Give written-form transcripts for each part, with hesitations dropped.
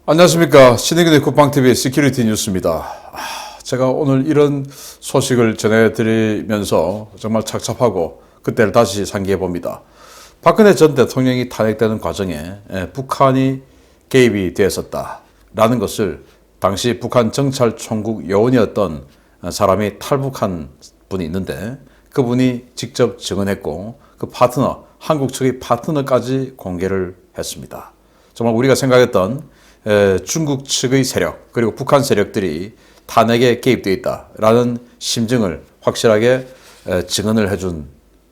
안녕하십니까. 신의균의 국방TV 시큐리티 뉴스입니다. 제가 오늘 이런 소식을 전해드리면서 정말 착잡하고 그때를 다시 상기해 봅니다. 박근혜 전 대통령이 탄핵되는 과정에 북한이 개입이 되었었다라는 것을 당시 북한 정찰총국 요원이었던 사람이 탈북한 분이 있는데 그분이 직접 증언했고 그 파트너, 한국 측의 파트너까지 공개를 했습니다. 정말 우리가 생각했던 중국 측의 세력 그리고 북한 세력들이 탄핵에 개입되어 있다라는 심증을 확실하게 증언을 해준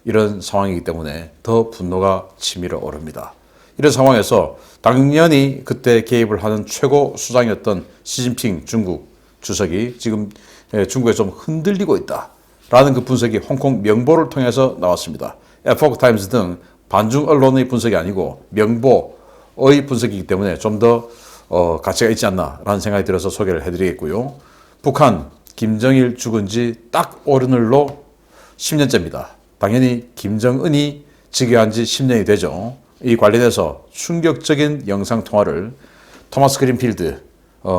이런 상황이기 때문에 더 분노가 치밀어 오릅니다. 이런 상황에서 당연히 그때 개입을 하는 최고 수장이었던 시진핑 중국 주석이 지금 중국에 좀 흔들리고 있다라는 그 분석이 홍콩 명보를 통해서 나왔습니다. 에포크 타임스 등 반중 언론의 분석이 아니고 명보의 분석이기 때문에 좀 더 가치가 있지 않나라는 생각이 들어서 소개를 해드리겠고요. 북한 김정일 죽은 지 딱 오늘로 10년째입니다. 당연히 김정은이 즉위한 지 10년이 되죠. 이 관련해서 충격적인 영상통화를 토마스 그린필드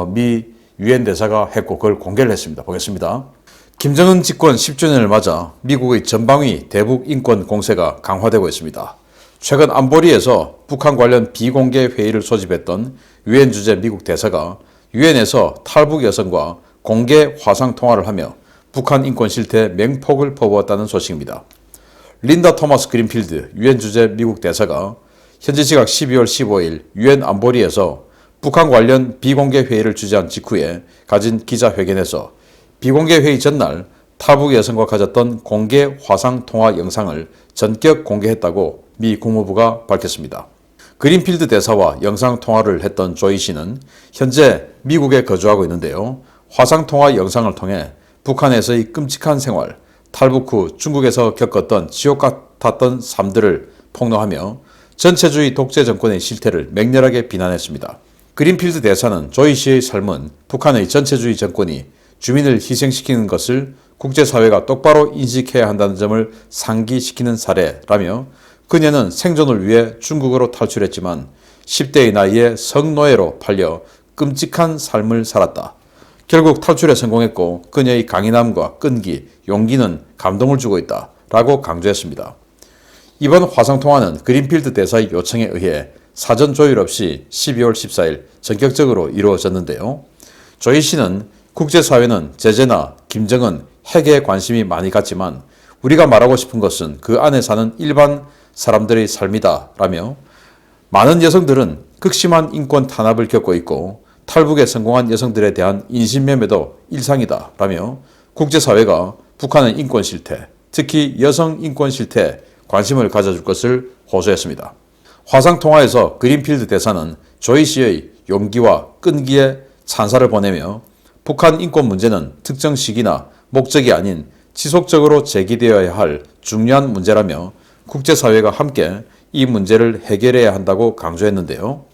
미 유엔 대사가 했고 그걸 공개를 했습니다. 보겠습니다. 김정은 집권 10주년을 맞아 미국의 전방위 대북 인권 공세가 강화되고 있습니다. 최근 안보리에서 북한 관련 비공개 회의를 소집했던 유엔 주재 미국 대사가 유엔에서 탈북 여성과 공개 화상 통화를 하며 북한 인권 실태에 맹폭을 퍼부었다는 소식입니다. 린다 토마스 그린필드 유엔 주재 미국 대사가 현지 시각 12월 15일 유엔 안보리에서 북한 관련 비공개 회의를 주재한 직후에 가진 기자회견에서 비공개 회의 전날 탈북 여성과 가졌던 공개 화상 통화 영상을 전격 공개했다고 미 국무부가 밝혔습니다. 그린필드 대사와 영상통화를 했던 조이 씨는 현재 미국에 거주하고 있는데요. 화상통화 영상을 통해 북한에서의 끔찍한 생활, 탈북 후 중국에서 겪었던 지옥 같았던 삶들을 폭로하며 전체주의 독재 정권의 실태를 맹렬하게 비난했습니다. 그린필드 대사는 조이 씨의 삶은 북한의 전체주의 정권이 주민을 희생시키는 것을 국제사회가 똑바로 인식해야 한다는 점을 상기시키는 사례라며 그녀는 생존을 위해 중국으로 탈출했지만 10대의 나이에 성노예로 팔려 끔찍한 삶을 살았다. 결국 탈출에 성공했고 그녀의 강인함과 끈기, 용기는 감동을 주고 있다. 라고 강조했습니다. 이번 화상통화는 그린필드 대사의 요청에 의해 사전 조율 없이 12월 14일 전격적으로 이루어졌는데요. 조이 씨는 국제사회는 제재나 김정은, 핵에 관심이 많이 갔지만 우리가 말하고 싶은 것은 그 안에 사는 일반 사람들의 삶이다 라며 많은 여성들은 극심한 인권 탄압을 겪고 있고 탈북에 성공한 여성들에 대한 인신매매도 일상이다 라며 국제사회가 북한의 인권 실태, 특히 여성 인권 실태에 관심을 가져줄 것을 호소했습니다. 화상통화에서 그린필드 대사는 조이 씨의 용기와 끈기에 찬사를 보내며 북한 인권 문제는 특정 시기나 목적이 아닌 지속적으로 제기되어야 할 중요한 문제라며 국제사회가 함께 이 문제를 해결해야 한다고 강조했는데요.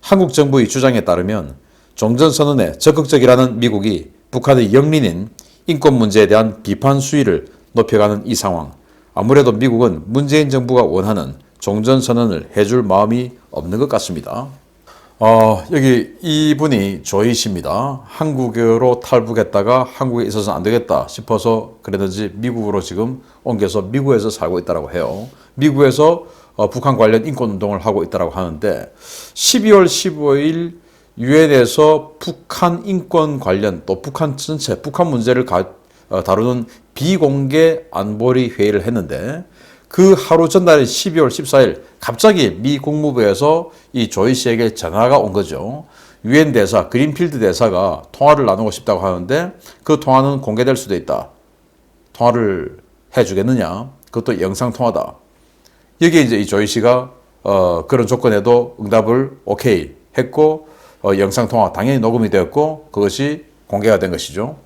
한국 정부의 주장에 따르면 종전선언에 적극적이라는 미국이 북한의 영린인 인권 문제에 대한 비판 수위를 높여가는 이 상황, 아무래도 미국은 문재인 정부가 원하는 종전선언을 해줄 마음이 없는 것 같습니다. 여기 이분이 조이 씨입니다. 한국으로 탈북했다가 한국에 있어서는 안 되겠다 싶어서 그랬는지 미국으로 지금 옮겨서 미국에서 살고 있다고 해요. 미국에서 북한 관련 인권운동을 하고 있다고 하는데 12월 15일 유엔에서 북한 인권 관련 또 북한 전체, 북한 문제를 다루는 비공개 안보리 회의를 했는데 그 하루 전날인 12월 14일 갑자기 미 국무부에서 이 조이 씨에게 전화가 온 거죠. 유엔 대사, 그린필드 대사가 통화를 나누고 싶다고 하는데 그 통화는 공개될 수도 있다. 통화를 해주겠느냐? 그것도 영상통화다. 여기에 이제 이 조이 씨가 그런 조건에도 응답을 오케이 했고 영상통화 당연히 녹음이 되었고 그것이 공개가 된 것이죠.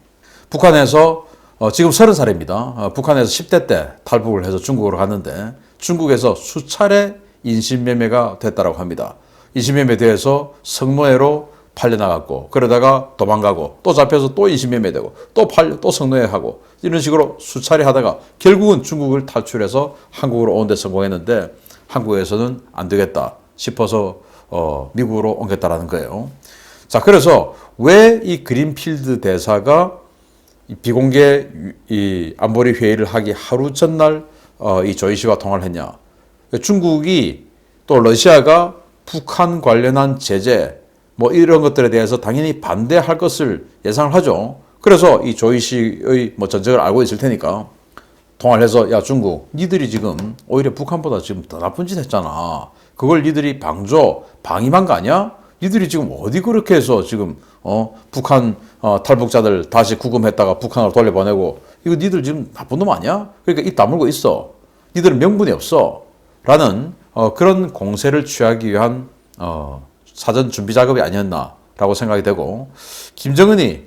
북한에서 지금 30살입니다. 북한에서 10대 때 탈북을 해서 중국으로 갔는데 중국에서 수차례 인신매매가 됐다고 합니다. 인신매매돼서 성노예로 팔려나갔고 그러다가 도망가고 또 잡혀서 또 인신매매되고 또 팔려 또 성노예하고 이런 식으로 수차례 하다가 결국은 중국을 탈출해서 한국으로 오는 데 성공했는데 한국에서는 안 되겠다 싶어서 미국으로 옮겼다라는 거예요. 자, 그래서 왜 이 그린필드 대사가 이 비공개 이 안보리 회의를 하기 하루 전날 이 조이 씨와 통화를 했냐? 중국이 또 러시아가 북한 관련한 제재 뭐 이런 것들에 대해서 당연히 반대할 것을 예상을 하죠. 그래서 이 조이 씨의 뭐 전적을 알고 있을 테니까 통화를 해서 야 중국 니들이 지금 오히려 북한보다 지금 더 나쁜 짓 했잖아. 그걸 니들이 방임한 거 아니야? 니들이 지금 어디 그렇게 해서 지금 북한 탈북자들 다시 구금했다가 북한으로 돌려보내고 이거 니들 지금 나쁜 놈 아니야? 그러니까 입 다물고 있어. 니들은 명분이 없어. 라는 그런 공세를 취하기 위한 사전 준비 작업이 아니었나라고 생각이 되고 김정은이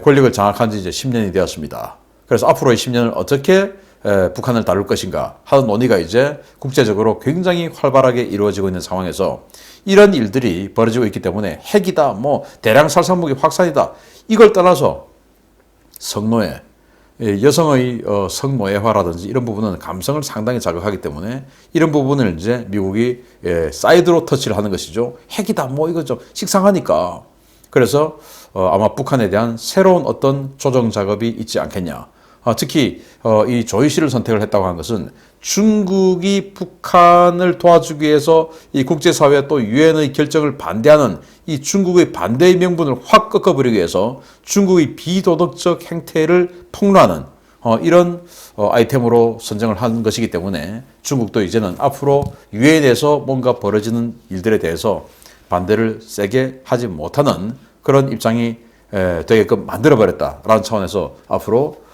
권력을 장악한 지 이제 10년이 되었습니다. 그래서 앞으로의 10년을 어떻게 북한을 다룰 것인가 하는 논의가 이제 국제적으로 굉장히 활발하게 이루어지고 있는 상황에서 이런 일들이 벌어지고 있기 때문에 핵이다, 뭐 대량 살상무기 확산이다 이걸 떠나서 성노예, 여성의 성노예화라든지 이런 부분은 감성을 상당히 자극하기 때문에 이런 부분을 이제 미국이 사이드로 터치를 하는 것이죠. 핵이다, 뭐 이거 좀 식상하니까. 그래서 아마 북한에 대한 새로운 어떤 조정 작업이 있지 않겠냐. 특히 이 조이 씨를 선택을 했다고 하는 것은 중국이 북한을 도와주기 위해서 이 국제사회 또 유엔의 결정을 반대하는 이 중국의 반대의 명분을 확 꺾어버리기 위해서 중국의 비도덕적 행태를 폭로하는 이런 아이템으로 선정을 한 것이기 때문에 중국도 이제는 앞으로 유엔에서 뭔가 벌어지는 일들에 대해서 반대를 세게 하지 못하는 그런 입장이 되게끔 만들어버렸다라는 차원에서 앞으로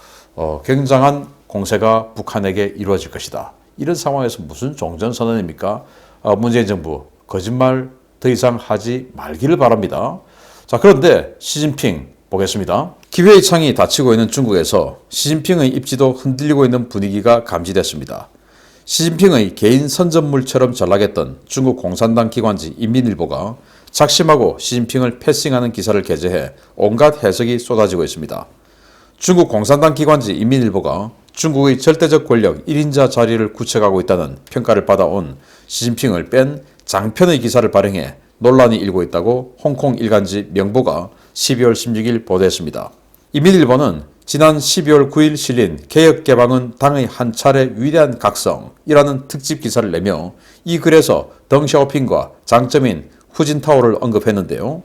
굉장한 공세가 북한에게 이루어질 것이다. 이런 상황에서 무슨 종전선언입니까? 문재인 정부 거짓말 더 이상 하지 말기를 바랍니다. 자, 그런데 시진핑 보겠습니다. 기회의 창이 닫히고 있는 중국에서 시진핑의 입지도 흔들리고 있는 분위기가 감지됐습니다. 시진핑의 개인 선전물처럼 전락했던 중국 공산당 기관지 인민일보가 작심하고 시진핑을 패싱하는 기사를 게재해 온갖 해석이 쏟아지고 있습니다. 중국 공산당 기관지 인민일보가 중국의 절대적 권력 1인자 자리를 굳혀가고 있다는 평가를 받아온 시진핑을 뺀 장편의 기사를 발행해 논란이 일고 있다고 홍콩 일간지 명보가 12월 16일 보도했습니다. 인민일보는 지난 12월 9일 실린 개혁개방은 당의 한 차례 위대한 각성이라는 특집 기사를 내며 이 글에서 덩샤오핑과 장점인 후진타오를 언급했는데요.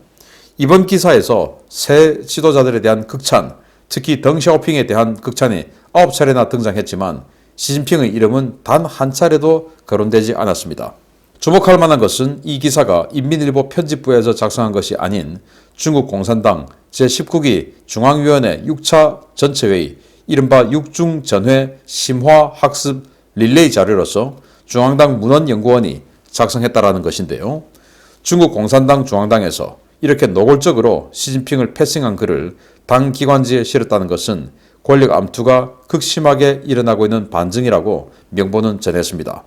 이번 기사에서 새 지도자들에 대한 극찬, 특히 덩샤오핑에 대한 극찬이 9차례나 등장했지만 시진핑의 이름은 단 한 차례도 거론되지 않았습니다. 주목할 만한 것은 이 기사가 인민일보 편집부에서 작성한 것이 아닌 중국 공산당 제19기 중앙위원회 6차 전체회의 이른바 6중 전회 심화학습 릴레이 자료로서 중앙당 문헌연구원이 작성했다라는 것인데요. 중국 공산당 중앙당에서 이렇게 노골적으로 시진핑을 패싱한 글을 당 기관지에 실었다는 것은 권력 암투가 극심하게 일어나고 있는 반증이라고 명보는 전했습니다.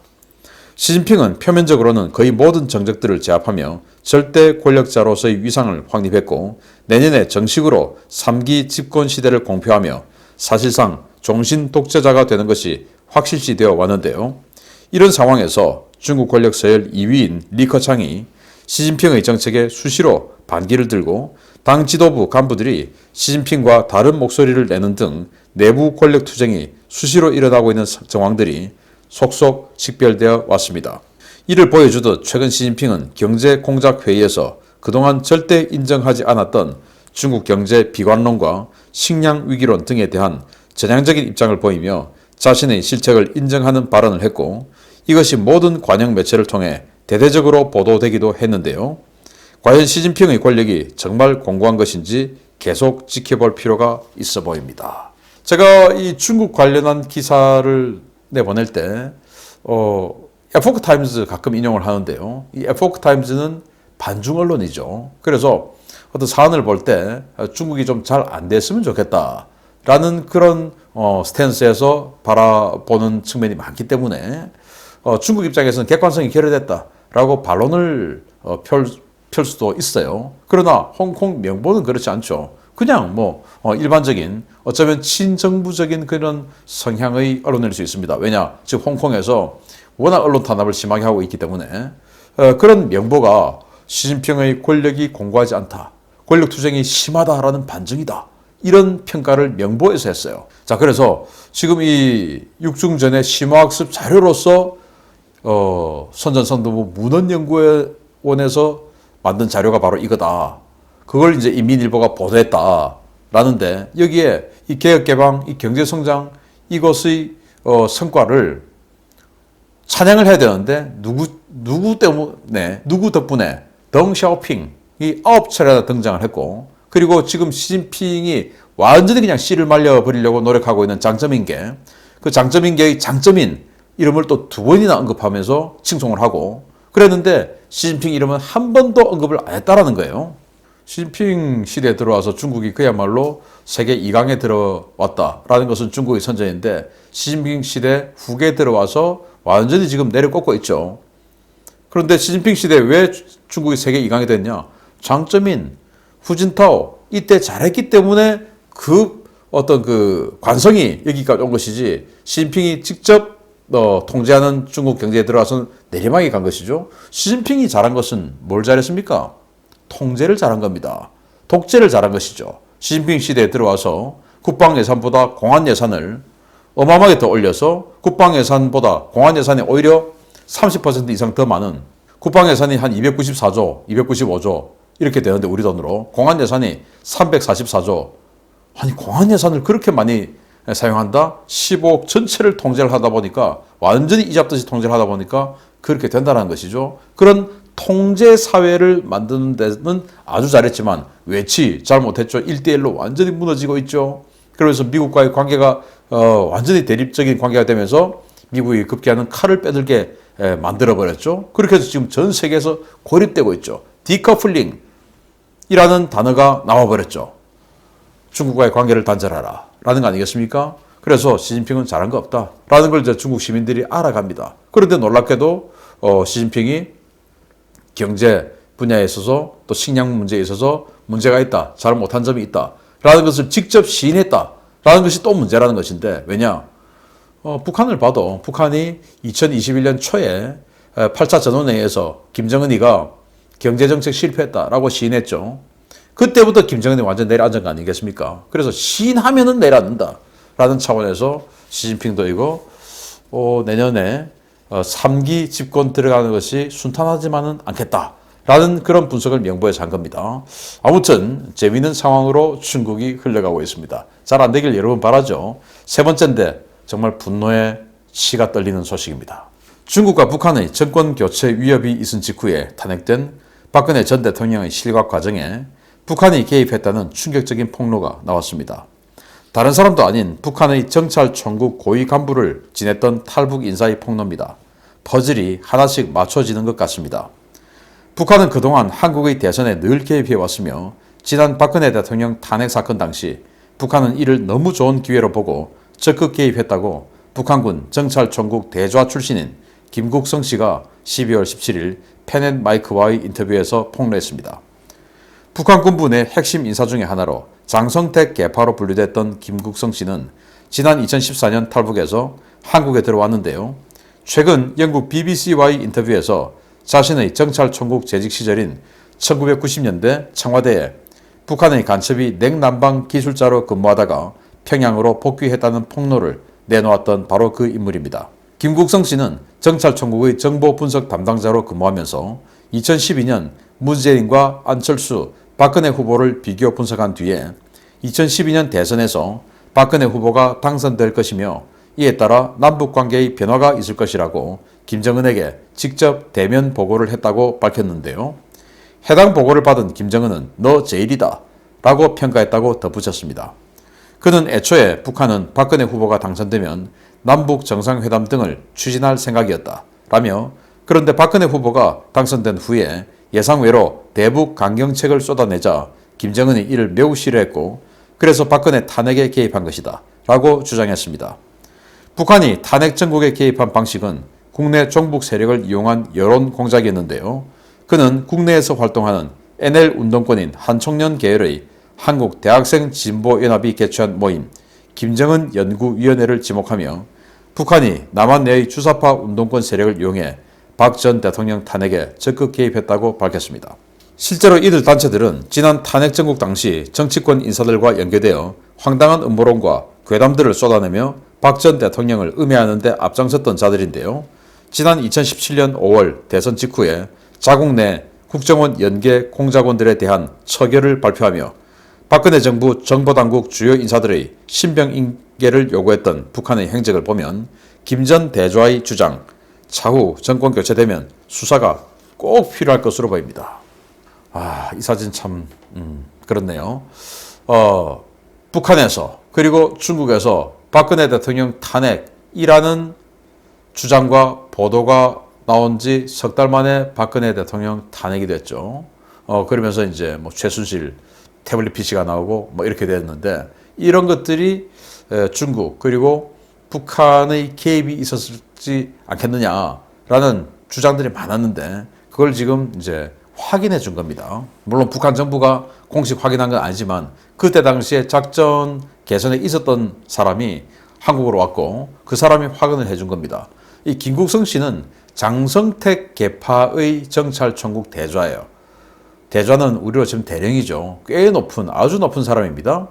시진핑은 표면적으로는 거의 모든 정적들을 제압하며 절대 권력자로서의 위상을 확립했고 내년에 정식으로 3기 집권 시대를 공표하며 사실상 종신 독재자가 되는 것이 확실시되어 왔는데요. 이런 상황에서 중국 권력 서열 2위인 리커창이 시진핑의 정책에 수시로 반기를 들고 당 지도부 간부들이 시진핑과 다른 목소리를 내는 등 내부 권력 투쟁이 수시로 일어나고 있는 정황들이 속속 식별되어 왔습니다. 이를 보여주듯 최근 시진핑은 경제공작회의에서 그동안 절대 인정하지 않았던 중국 경제 비관론과 식량 위기론 등에 대한 전향적인 입장을 보이며 자신의 실책을 인정하는 발언을 했고 이것이 모든 관영 매체를 통해 대대적으로 보도되기도 했는데요. 과연 시진핑의 권력이 정말 공고한 것인지 계속 지켜볼 필요가 있어 보입니다. 제가 이 중국 관련한 기사를 내보낼 때 에포크 타임즈 가끔 인용을 하는데요. 이 에포크 타임즈는 반중 언론이죠. 그래서 어떤 사안을 볼 때 중국이 좀 잘 안 됐으면 좋겠다라는 그런 스탠스에서 바라보는 측면이 많기 때문에 중국 입장에서는 객관성이 결여됐다라고 반론을 펼 수도 있어요. 그러나 홍콩 명보는 그렇지 않죠. 그냥 일반적인 어쩌면 친정부적인 그런 성향의 언론일 수 있습니다. 왜냐? 즉 홍콩에서 워낙 언론 탄압을 심하게 하고 있기 때문에 그런 명보가 시진핑의 권력이 공고하지 않다. 권력투쟁이 심하다라는 반증이다. 이런 평가를 명보에서 했어요. 자, 그래서 지금 이 육중전의 심화학습 자료로서 선전선도부 문헌연구원에서 만든 자료가 바로 이거다. 그걸 이제 인민일보가 보도했다라는데 여기에 이 개혁개방, 이 경제성장 이것의 성과를 찬양을 해야 되는데 누구 덕분에 덩샤오핑이 9차례나 등장을 했고 그리고 지금 시진핑이 완전히 그냥 씨를 말려버리려고 노력하고 있는 장점인 게 그 장점인 게의 장점인 이름을 또 2번이나 언급하면서 칭송을 하고 그랬는데 시진핑 이름은 한 번도 언급을 안 했다라는 거예요. 시진핑 시대에 들어와서 중국이 그야말로 세계 2강에 들어왔다라는 것은 중국의 선전인데 시진핑 시대 후기에 들어와서 완전히 지금 내려꽂고 있죠. 그런데 시진핑 시대에 왜 중국이 세계 2강이 됐냐? 장점인 후진타오 이때 잘했기 때문에 그 어떤 그 관성이 여기까지 온 것이지 시진핑이 직접 통제하는 중국 경제에 들어와서는 내리막이 간 것이죠. 시진핑이 잘한 것은 뭘 잘했습니까? 통제를 잘한 겁니다. 독재를 잘한 것이죠. 시진핑 시대에 들어와서 국방 예산보다 공안 예산을 어마어마하게 더 올려서 국방 예산보다 공안 예산이 오히려 30% 이상 더 많은 국방 예산이 한 294조, 295조 이렇게 되는데 우리 돈으로 공안 예산이 344조. 아니 공안 예산을 그렇게 많이 사용한다? 15억 전체를 통제를 하다 보니까 완전히 이 잡듯이 통제를 하다 보니까 그렇게 된다는 것이죠. 그런 통제 사회를 만드는 데는 아주 잘했지만 외치 잘 못했죠. 1대1로 완전히 무너지고 있죠. 그래서 미국과의 관계가 완전히 대립적인 관계가 되면서 미국이 급기야는 칼을 빼들게 만들어버렸죠. 그렇게 해서 지금 전 세계에서 고립되고 있죠. 디커플링이라는 단어가 나와버렸죠. 중국과의 관계를 단절하라 라는 거 아니겠습니까? 그래서 시진핑은 잘한 거 없다 라는 걸 이제 중국 시민들이 알아갑니다. 그런데 놀랍게도 시진핑이 경제 분야에 있어서 또 식량 문제에 있어서 문제가 있다, 잘 못한 점이 있다 라는 것을 직접 시인했다 라는 것이 또 문제라는 것인데 왜냐? 북한을 봐도 북한이 2021년 초에 8차 전원회의에서 김정은이가 경제정책 실패했다라고 시인했죠. 그때부터 김정은이 완전 내려앉은 거 아니겠습니까? 그래서 시인하면은 내려앉는다 라는 차원에서 시진핑도 이거 내년에 3기 집권 들어가는 것이 순탄하지만은 않겠다 라는 그런 분석을 명보에서 한 겁니다. 아무튼 재미있는 상황으로 중국이 흘러가고 있습니다. 잘 안 되길 여러분 바라죠. 세 번째인데 정말 분노에 치가 떨리는 소식입니다. 중국과 북한의 정권 교체 위협이 있은 직후에 탄핵된 박근혜 전 대통령의 실각 과정에 북한이 개입했다는 충격적인 폭로가 나왔습니다. 다른 사람도 아닌 북한의 정찰총국 고위 간부를 지냈던 탈북 인사의 폭로입니다. 퍼즐이 하나씩 맞춰지는 것 같습니다. 북한은 그동안 한국의 대선에 늘 개입해 왔으며 지난 박근혜 대통령 탄핵 사건 당시 북한은 이를 너무 좋은 기회로 보고 적극 개입했다고 북한군 정찰총국 대좌 출신인 김국성 씨가 12월 17일 펜앤마이크와의 인터뷰에서 폭로했습니다. 북한 군부 내 핵심 인사 중의 하나로 장성택 계파로 분류됐던 김국성 씨는 지난 2014년 탈북에서 한국에 들어왔는데요. 최근 영국 BBC와의 인터뷰에서 자신의 정찰총국 재직 시절인 1990년대 청와대에 북한의 간첩이 냉난방 기술자로 근무하다가 평양으로 복귀했다는 폭로를 내놓았던 바로 그 인물입니다. 김국성 씨는 정찰총국의 정보 분석 담당자로 근무하면서 2012년 문재인과 안철수, 박근혜 후보를 비교 분석한 뒤에 2012년 대선에서 박근혜 후보가 당선될 것이며 이에 따라 남북관계의 변화가 있을 것이라고 김정은에게 직접 대면 보고를 했다고 밝혔는데요. 해당 보고를 받은 김정은은 너 제일이다 라고 평가했다고 덧붙였습니다. 그는 애초에 북한은 박근혜 후보가 당선되면 남북 정상회담 등을 추진할 생각이었다 라며 그런데 박근혜 후보가 당선된 후에 예상외로 대북 강경책을 쏟아내자 김정은이 이를 매우 싫어했고 그래서 박근혜 탄핵에 개입한 것이다 라고 주장했습니다. 북한이 탄핵 정국에 개입한 방식은 국내 종북 세력을 이용한 여론 공작이었는데요. 그는 국내에서 활동하는 NL 운동권인 한총련 계열의 한국 대학생 진보연합이 개최한 모임 김정은 연구위원회를 지목하며 북한이 남한 내의 주사파 운동권 세력을 이용해 박 전 대통령 탄핵에 적극 개입했다고 밝혔습니다. 실제로 이들 단체들은 지난 탄핵 정국 당시 정치권 인사들과 연계되어 황당한 음모론과 괴담들을 쏟아내며 박 전 대통령을 음해하는 데 앞장섰던 자들인데요. 지난 2017년 5월 대선 직후에 자국 내 국정원 연계 공작원들에 대한 처결을 발표하며 박근혜 정부 정보당국 주요 인사들의 신병 인계를 요구했던 북한의 행적을 보면 김 전 대좌의 주장, 차후 정권 교체되면 수사가 꼭 필요할 것으로 보입니다. 이 사진 참 그렇네요. 북한에서 그리고 중국에서 박근혜 대통령 탄핵이라는 주장과 보도가 나온 지 석 달 만에 박근혜 대통령 탄핵이 됐죠. 그러면서 이제 뭐 최순실 태블릿 PC가 나오고 뭐 이렇게 됐는데 이런 것들이 중국 그리고 북한의 개입이 있었지 않겠느냐라는 주장들이 많았는데 그걸 지금 이제 확인해 준 겁니다. 물론 북한 정부가 공식 확인한 건 아니지만 그때 당시에 작전 개선에 있었던 사람이 한국으로 왔고 그 사람이 확인을 해준 겁니다. 이 김국성 씨는 장성택 계파의 정찰총국 대좌예요. 대좌는 우리로 치면 대령이죠. 꽤 높은 아주 높은 사람입니다.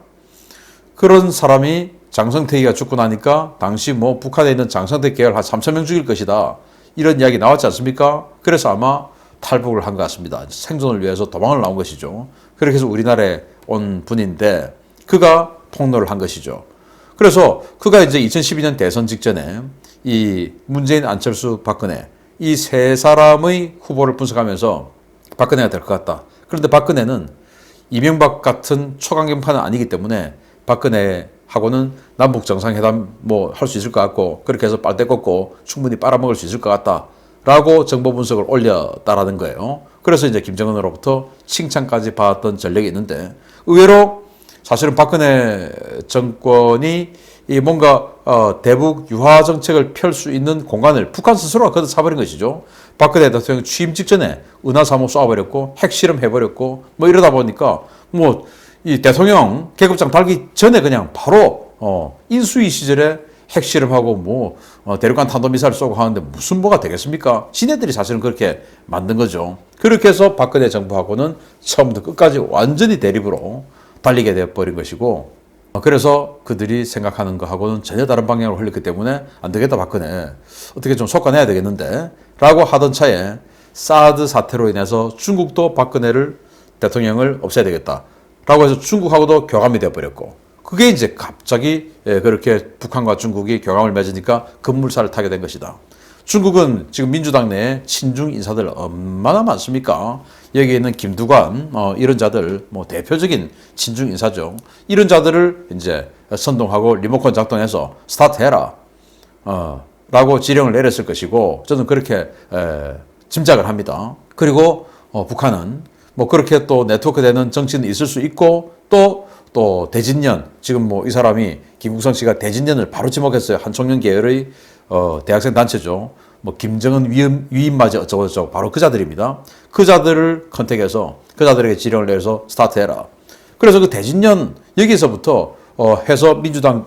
그런 사람이 장성택이가 죽고 나니까 당시 뭐 북한에 있는 장성택 계열 한 3,000명 죽일 것이다. 이런 이야기 나왔지 않습니까? 그래서 아마 탈북을 한 것 같습니다. 생존을 위해서 도망을 나온 것이죠. 그렇게 해서 우리나라에 온 분인데 그가 폭로를 한 것이죠. 그래서 그가 이제 2012년 대선 직전에 이 문재인, 안철수, 박근혜 이 세 사람의 후보를 분석하면서 박근혜가 될 것 같다. 그런데 박근혜는 이명박 같은 초강경파는 아니기 때문에 박근혜하고는 남북 정상회담 뭐 할 수 있을 것 같고 그렇게 해서 빨대 꽂고 충분히 빨아먹을 수 있을 것 같다. 라고 정보 분석을 올렸다라는 거예요. 그래서 이제 김정은으로부터 칭찬까지 받았던 전력이 있는데 의외로 사실은 박근혜 정권이 이 뭔가 대북 유화 정책을 펼 수 있는 공간을 북한 스스로가 걷어차버린 것이죠. 박근혜 대통령 취임 직전에 은하사무 쏴버렸고 핵실험 해버렸고 뭐 이러다 보니까 뭐 이 대통령 계급장 달기 전에 그냥 바로 인수위 시절에 핵실험하고 뭐 대륙간 탄도미사일 쏘고 하는데 무슨 뭐가 되겠습니까? 지네들이 사실은 그렇게 만든 거죠. 그렇게 해서 박근혜 정부하고는 처음부터 끝까지 완전히 대립으로 달리게 되어버린 것이고 그래서 그들이 생각하는 거하고는 전혀 다른 방향으로 흘렀기 때문에 안 되겠다 박근혜 어떻게 좀 속아내야 되겠는데 라고 하던 차에 사드 사태로 인해서 중국도 박근혜를 대통령을 없애야 되겠다 라고 해서 중국하고도 교감이 되어버렸고 그게 이제 갑자기 그렇게 북한과 중국이 교감을 맺으니까 급물살을 타게 된 것이다. 중국은 지금 민주당 내에 친중 인사들 얼마나 많습니까? 여기에 있는 김두관 이런 자들 뭐 대표적인 친중 인사죠. 이런 자들을 이제 선동하고 리모컨 작동해서 스타트해라 라고 지령을 내렸을 것이고 저는 그렇게 짐작을 합니다. 그리고 북한은 뭐 그렇게 또 네트워크 되는 정치는 있을 수 있고 또 대진년 지금 뭐 이 사람이 김국성 씨가 대진년을 바로 지목했어요. 한총련 계열의 대학생 단체죠. 뭐 김정은 위임맞이 어쩌고저쩌고 바로 그 자들입니다. 그 자들을 컨택해서 그 자들에게 지령을 내려서 스타트해라. 그래서 그 대진년 여기서부터 해서 민주당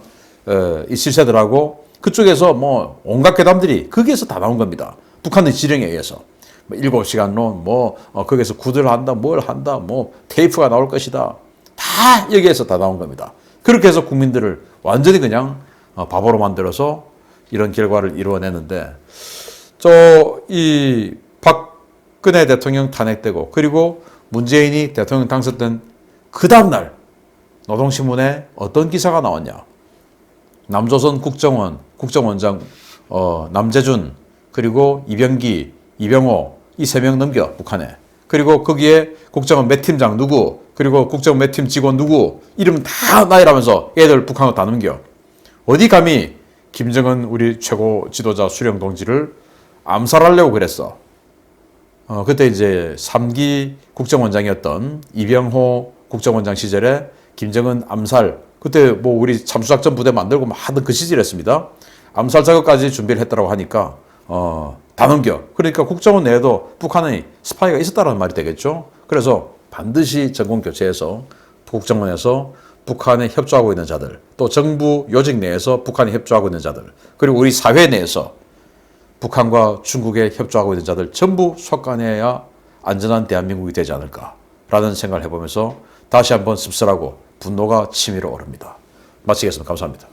이 실세들하고 그쪽에서 뭐 온갖 괴담들이 거기에서 다 나온 겁니다. 북한의 지령에 의해서. 뭐 7시간론 거기에서 구들 한다 뭘 한다 뭐 테이프가 나올 것이다. 다 여기에서 다 나온 겁니다. 그렇게 해서 국민들을 완전히 그냥 바보로 만들어서 이런 결과를 이루어내는데 이 박근혜 대통령 탄핵되고 그리고 문재인이 대통령 당선된 그 다음날 노동신문에 어떤 기사가 나왔냐. 남조선 국정원장 남재준 그리고 이병기, 이병호 이 3명 넘겨 북한에. 그리고 거기에 국정원 몇 팀장 누구 그리고 국정원 몇 팀 직원 누구 이름 다 나열하면서 애들 북한으로 다 넘겨. 어디 감히 김정은 우리 최고 지도자 수령 동지를 암살하려고 그랬어. 그때 이제 3기 국정원장이었던 이병호 국정원장 시절에 김정은 암살 그때 뭐 우리 참수작전 부대 만들고 막 하던 그 시절이었습니다. 암살 작업까지 준비를 했다고 하니까 다 넘겨. 그러니까 국정원 내에도 북한의 스파이가 있었다는 말이 되겠죠. 그래서 반드시 정권 교체해서 국정원에서 북한에 협조하고 있는 자들, 또 정부 요직 내에서 북한에 협조하고 있는 자들, 그리고 우리 사회 내에서 북한과 중국에 협조하고 있는 자들 전부 속아내야 안전한 대한민국이 되지 않을까라는 생각을 해보면서 다시 한번 씁쓸하고 분노가 치밀어 오릅니다. 마치겠습니다. 감사합니다.